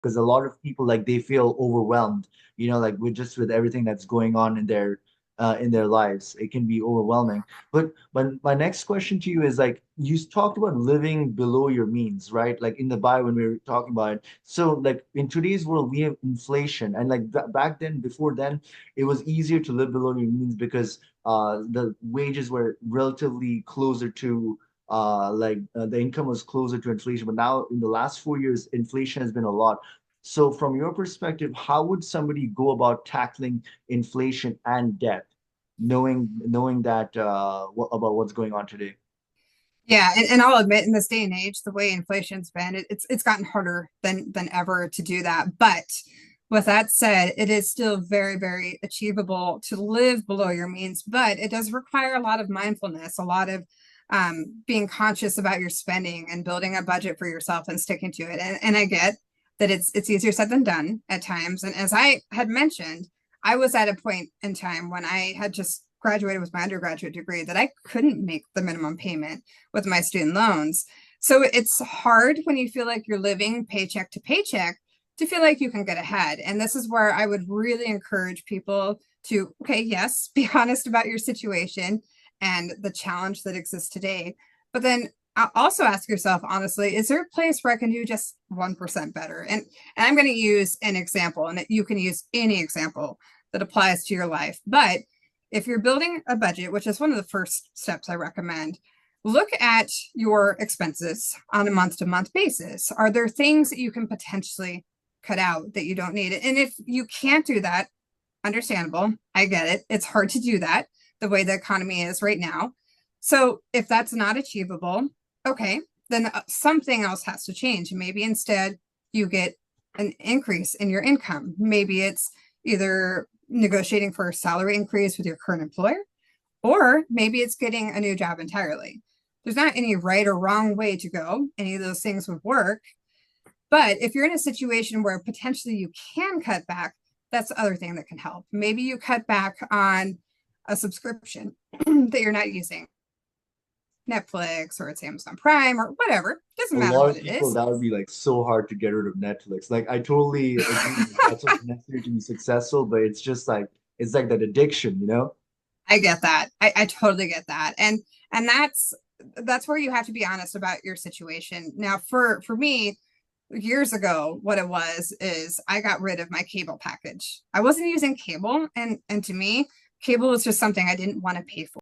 because a lot of people like they feel overwhelmed, like with everything that's going on in their lives. It can be overwhelming. But my next question to you is like you talked about living below your means, right? Like in the bio when we were talking about it. So like in today's world, we have inflation, and like back then, before then, it was easier to live below your means because the wages were relatively closer to the income was closer to inflation. But now in the last 4 years, inflation has been a lot. So from your perspective, how would somebody go about tackling inflation and debt, knowing that about what's going on today? Yeah, and I'll admit, in this day and age, the way inflation's been, it's gotten harder than ever to do that. But with that said, it is still very, very achievable to live below your means, but it does require a lot of mindfulness, a lot of being conscious about your spending and building a budget for yourself and sticking to it. And I get that it's easier said than done at times. And as I had mentioned, I was at a point in time when I had just graduated with my undergraduate degree that I couldn't make the minimum payment with my student loans. So it's hard when you feel like you're living paycheck to paycheck to feel like you can get ahead. And this is where I would really encourage people to, okay, yes, be honest about your situation and the challenge that exists today. But then also ask yourself, honestly, is there a place where I can do just 1% better? And I'm going to use an example, and you can use any example that applies to your life. But if you're building a budget, which is one of the first steps I recommend, look at your expenses on a month to month basis. Are there things that you can potentially cut out that you don't need? And if you can't do that, understandable. I get it. It's hard to do that the way the economy is right now. So if that's not achievable, okay, then something else has to change. Maybe instead you get an increase in your income. Maybe it's either negotiating for a salary increase with your current employer, or maybe it's getting a new job entirely. There's not any right or wrong way to go. Any of those things would work. But if you're in a situation where potentially you can cut back, that's the other thing that can help. Maybe you cut back on a subscription that you're not using, Netflix or it's Amazon Prime or whatever. Doesn't A matter lot what of it people, is. that would be like so hard to get rid of Netflix. Like I totally agree that that's what's necessary to be successful, but it's just like it's like that addiction. I get that. I totally get that. And that's where you have to be honest about your situation. Now for me, years ago, what it was is I got rid of my cable package. I wasn't using cable, and to me, cable was just something I didn't want to pay for.